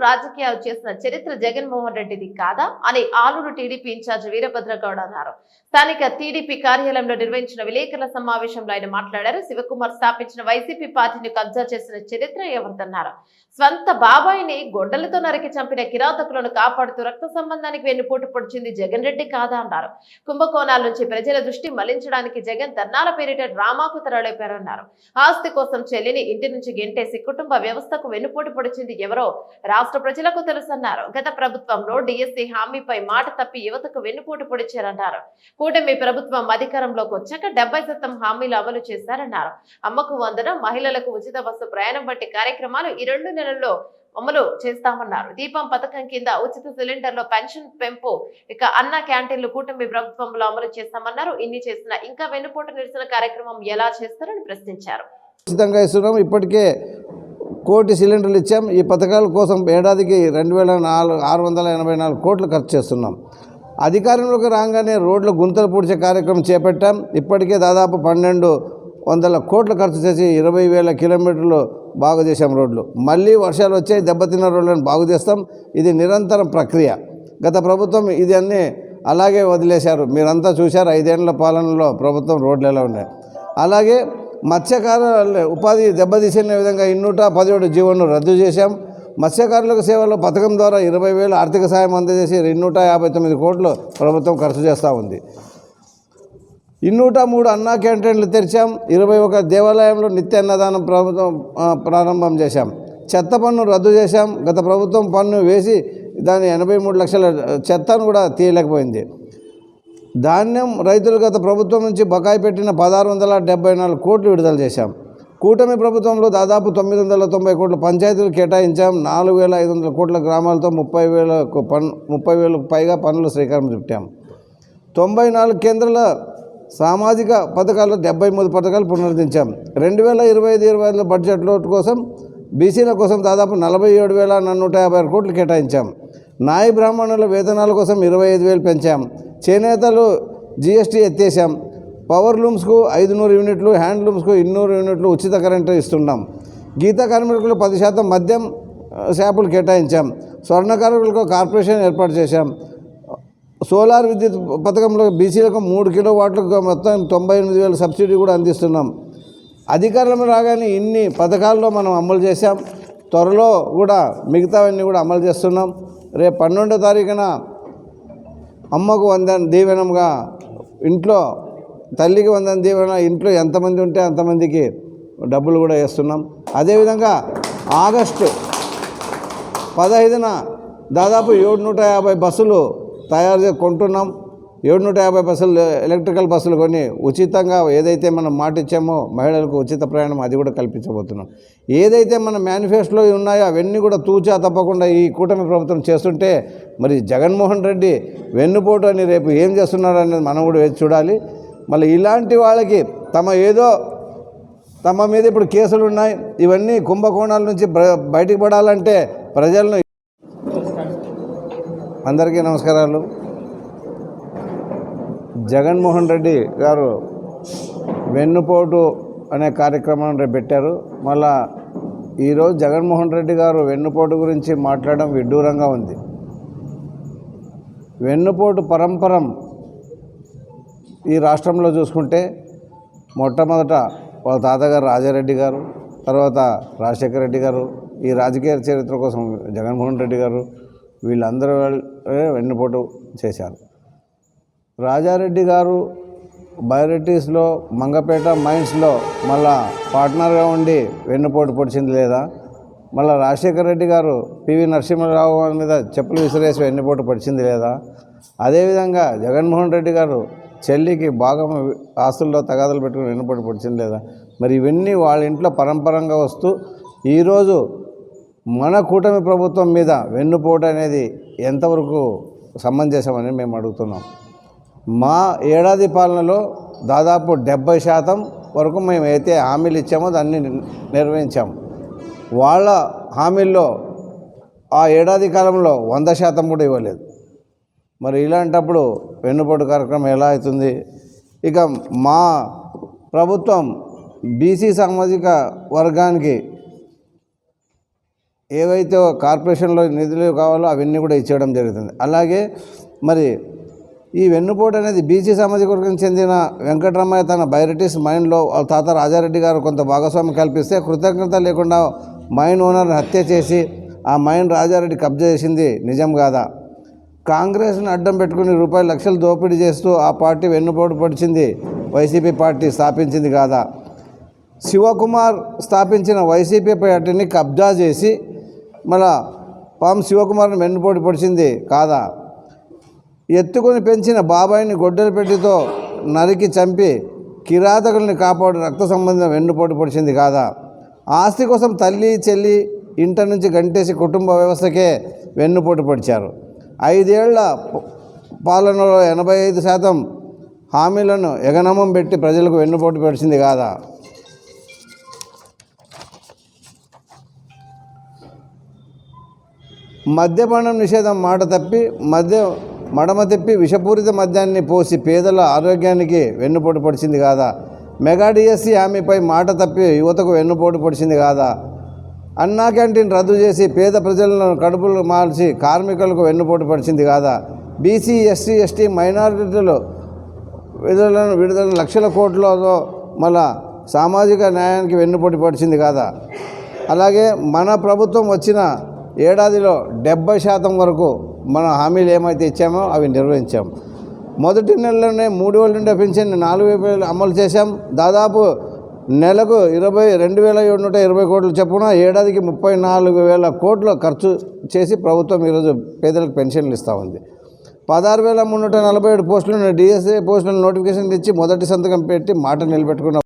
రాజకీయాలు చేసిన చరిత్ర జగన్మోహన్ రెడ్డిది కాదా అని ఆలూరు టీడీపీ ఇన్ఛార్జ్ వీరభద్రగౌడ అన్నారు. స్థానిక టీడీపీ కార్యాలయంలో నిర్వహించిన విలేకరుల సమావేశంలో ఆయన మాట్లాడారు. శివకుమార్ స్థాపించిన వైసీపీ పార్టీని కబ్జా చేసిన చరిత్ర ఎవరిదన్నారు. స్వంత బాబాయిని గొడ్డలతో నరికి చంపిన కిరాతకులను కాపాడుతూ రక్త సంబంధానికి వెన్నుపోటు పొడిచింది జగన్ రెడ్డి కాదా అన్నారు. కుంభకోణాల నుంచి ప్రజల దృష్టి మళ్లించడానికి జగన్ ధర్నాల పేరిట డ్రామాకు తరలిపారన్నారు. ఆస్తి కోసం చెల్లిని ఇంటి నుంచి గెంటేసి కుటుంబ వ్యవస్థకు వెన్నుపోటు పొడిచింది ఎవరో రాష్ట్ర ప్రజలకు తెలుసన్నారు. గత ప్రభుత్వంలో డిఎస్సీ హామీపై మాట తప్పి యువతకు వెన్నుపోటు పొడిచారన్నారు. కూటమి ప్రభుత్వం అధికారంలోకి వచ్చాక 70% హామీలు అమలు చేశారన్నారు. అమ్మకు వందనం, మహిళలకు ఉచిత బస్సు ప్రయాణం వంటి కార్యక్రమాలు ఈ 2 నెలల్లో అమలు చేస్తామన్నారు. దీపం పథకం కింద ఉచిత సిలిండర్లో పెన్షన్ పెంపు, ఇక అన్న క్యాంటీన్లు కూటమి ప్రభుత్వంలో అమలు చేస్తామన్నారు. ఇన్ని చేసినా ఇంకా వెన్నుపోటు నిరసన కార్యక్రమం ఎలా చేస్తారని ప్రశ్నించారు. ఇప్పటికే 1 కోటి సిలిండర్లు ఇచ్చాం. ఈ పథకాల కోసం ఏడాదికి 2,684 కోట్లు ఖర్చు చేస్తున్నాం. అధికారంలోకి రాగానే రోడ్ల గుంతలు పూడ్చే కార్యక్రమం చేపట్టాం. ఇప్పటికే దాదాపు 1,200 కోట్లు ఖర్చు చేసి 20,000 కిలోమీటర్లు బాగు చేశాం రోడ్లు. మళ్ళీ వర్షాలు వచ్చాయి, దెబ్బతిన్న రోడ్లను బాగు చేస్తాం. ఇది నిరంతరం ప్రక్రియ. గత ప్రభుత్వం ఇది అన్నీ అలాగే వదిలేశారు. మీరంతా చూశారు 5 ఏళ్ల పాలనలో ప్రభుత్వం రోడ్లు ఎలా ఉన్నాయి. అలాగే మత్స్యకారుల ఉపాధి దెబ్బతీసిన విధంగా 217 జీవోను రద్దు చేశాం. మత్స్యకారులకు సేవల పథకం ద్వారా 20,000 ఆర్థిక సాయం అందజేసి 259 కోట్లు ప్రభుత్వం ఖర్చు చేస్తూ ఉంది. 203 అన్నా క్యాంటీన్లు తెరిచాం. 21 దేవాలయంలో నిత్య అన్నదానం ప్రభుత్వం ప్రారంభం చేశాం. చెత్త పన్ను రద్దు చేశాం. గత ప్రభుత్వం పన్ను వేసి దాని 83 లక్షల చెత్తను కూడా తీయలేకపోయింది. ధాన్యం రైతులు గత ప్రభుత్వం నుంచి బకాయి పెట్టిన 1,674 కోట్లు విడుదల చేశాం. కూటమి ప్రభుత్వంలో దాదాపు 990 కోట్ల పంచాయతీలు కేటాయించాం. 4,500 కోట్ల గ్రామాలతో 30,000 పైగా పనులు శ్రీకారం చుట్టాం. 94 కేంద్రాల సామాజిక పథకాల్లో 73 పథకాలు పునరుద్ధరించాం. 2025-26 బడ్జెట్లో కోసం బీసీల కోసం దాదాపు 47,156 కోట్లు కేటాయించాం. నాయ బ్రాహ్మణుల వేతనాల కోసం 25,000 పెంచాం. చేనేతలు జీఎస్టీ ఎత్తేసాం. పవర్ లూమ్స్కు 500 యూనిట్లు, హ్యాండ్లూమ్స్కు 200 యూనిట్లు ఉచిత కరెంటు ఇస్తున్నాం. గీత కార్మికులకు 10% మద్యం షాపులు కేటాయించాం. స్వర్ణ కార్మికులకు కార్పొరేషన్ ఏర్పాటు చేశాం. సోలార్ విద్యుత్ పథకంలో బీసీలకు 3 కిలోవాట్లకు మొత్తం 98,000 సబ్సిడీ కూడా అందిస్తున్నాం. అధికారంలో రాగానే ఇన్ని పథకాల్లో మనం అమలు చేశాం. త్వరలో కూడా మిగతావన్నీ కూడా అమలు చేస్తున్నాం. రేపు 12వ తారీఖున అమ్మకు వందన దీవెనంగా ఇంట్లో, తల్లికి వందన దీవెన ఇంట్లో ఎంతమంది ఉంటే అంతమందికి డబ్బులు కూడా వేస్తున్నాం. అదేవిధంగా ఆగస్టు 15న దాదాపు 750 బస్సులు కొంటున్నాం. 750 బస్సులు, ఎలక్ట్రికల్ బస్సులు కొని ఉచితంగా ఏదైతే మనం మాట ఇచ్చామో మహిళలకు ఉచిత ప్రయాణం అది కూడా కల్పించబోతున్నాం. ఏదైతే మన మేనిఫెస్టోలో ఉన్నాయో అవన్నీ కూడా తూచా తప్పకుండా ఈ కూటమి ప్రభుత్వం చేస్తుంటే మరి జగన్మోహన్ రెడ్డి వెన్నుపోటు అని రేపు ఏం చేస్తున్నాడు అనేది మనం కూడా వేచి చూడాలి. మళ్ళీ ఇలాంటి వాళ్ళకి తమ మీద ఇప్పుడు కేసులు ఉన్నాయి. ఇవన్నీ కుంభకోణాల నుంచి బయటికి పడాలంటే ప్రజలను. అందరికీ నమస్కారాలు. జగన్మోహన్ రెడ్డి గారు వెన్నుపోటు అనే కార్యక్రమాన్ని రేపు పెట్టారు. మళ్ళా ఈరోజు జగన్మోహన్ రెడ్డి గారు వెన్నుపోటు గురించి మాట్లాడడం విడ్డూరంగా ఉంది. వెన్నుపోటు పరంపరం ఈ రాష్ట్రంలో చూసుకుంటే మొట్టమొదట వాళ్ళ తాతగారు రాజారెడ్డి గారు, తర్వాత రాజశేఖర రెడ్డి గారు, ఈ రాజకీయ చరిత్ర కోసం జగన్మోహన్ రెడ్డి గారు, వీళ్ళందరూ వెన్నుపోటు చేశారు. రాజారెడ్డి గారు బయోరిటీస్లో, మంగపేట మైన్స్లో మళ్ళా పార్ట్నర్గా ఉండి వెన్నుపోటు పొడిచింది లేదా? మళ్ళీ రాజశేఖర రెడ్డి గారు పివి నరసింహారావు మీద చెప్పులు విసిరేసి వెన్నుపోటు పొడిచింది లేదా? అదేవిధంగా జగన్మోహన్ రెడ్డి గారు చెల్లికి భాగం ఆస్తుల్లో తగాదాలు పెట్టుకుని వెన్నుపోటు పొడిచింది లేదా? మరి ఇవన్నీ వాళ్ళ ఇంట్లో పరంపరంగా వస్తూ ఈరోజు మన కూటమి ప్రభుత్వం మీద వెన్నుపోటు అనేది ఎంతవరకు సమంజసమని మేము అడుగుతున్నాం. మా ఏడాది పాలనలో దాదాపు 70% వరకు మేము అయితే హామీలు ఇచ్చామో దాన్ని నిర్వహించాము. వాళ్ళ హామీల్లో ఆ ఏడాది కాలంలో 100% కూడా ఇవ్వలేదు. మరి ఇలాంటప్పుడు వెన్నుపోటు కార్యక్రమం ఎలా అవుతుంది? ఇక మా ప్రభుత్వం బీసీ సామాజిక వర్గానికి ఏవైతే కార్పొరేషన్లో నిధులు కావాలో అవన్నీ కూడా ఇచ్చేయడం జరుగుతుంది. అలాగే మరి ఈ వెన్నుపోటు అనేది బీసీ సామాజిక వర్గం చెందిన వెంకటరమయ్య తన బైరటిస్ మైన్లో వాళ్ళ తాత రాజారెడ్డి గారు కొంత భాగస్వామ్యం కల్పిస్తే కృతజ్ఞత లేకుండా మైన్ ఓనర్ని హత్య చేసి ఆ మైన్ రాజారెడ్డి కబ్జా చేసింది నిజం కాదా? కాంగ్రెస్ని అడ్డం పెట్టుకుని లక్షలు దోపిడీ చేస్తూ ఆ పార్టీ వెన్నుపోటు పొడిచింది వైసీపీ పార్టీ స్థాపించింది కాదా? శివకుమార్ స్థాపించిన వైసీపీ పార్టీని కబ్జా చేసి మళ్ళా శివకుమార్ని వెన్నుపోటు పొడిచింది కాదా? ఎత్తుకొని పెంచిన బాబాయిని గొడ్డల పెట్టితో నరికి చంపి కిరాతకుల్ని కాపాడు రక్త సంబంధం వెన్నుపోటు పొడిచింది కాదా? ఆస్తి కోసం తల్లి చెల్లి ఇంట నుంచి గంటేసి కుటుంబ వ్యవస్థకే వెన్నుపోటు పొడిచారు. 5 ఏళ్ల పాలనలో 85% హామీలను ఎగనమం పెట్టి ప్రజలకు వెన్నుపోటు పొడిచింది కాదా? మద్యపానం నిషేధం మాట తప్పి మడమ తిప్పి విషపూరిత మద్యాన్ని పోసి పేదల ఆరోగ్యానికి వెన్నుపోటు పొడిచింది కాదా? మెగా డిఎస్సి హామీపై మాట తప్పి యువతకు వెన్నుపోటు పొడిచింది కాదా? అన్నా క్యాంటీన్ రద్దు చేసి పేద ప్రజలను కడుపులు మార్చి కార్మికులకు వెన్నుపోటు పొడిచింది కాదా? బీసీ ఎస్సీ ఎస్టీ మైనారిటీలు విడుదల లక్షల కోట్లతో మళ్ళా సామాజిక న్యాయానికి వెన్నుపోటు పొడిచింది కాదా? అలాగే మన ప్రభుత్వం వచ్చిన ఏడాదిలో 70% వరకు మన హామీలు ఏమైతే ఇచ్చామో అవి నిర్వహించాం. మొదటి నెలలోనే 3,000 నుండి పెన్షన్ 4,000 అమలు చేశాం. దాదాపు నెలకు 22,720 కోట్లు చొప్పున ఏడాదికి 34,000 కోట్లు ఖర్చు చేసి ప్రభుత్వం ఈరోజు పేదలకు పెన్షన్లు ఇస్తూ ఉంది. 16,347 పోస్టులను డిఎస్ఏ పోస్టులను నోటిఫికేషన్ ఇచ్చి మొదటి సంతకం పెట్టి మాట నిలబెట్టుకున్న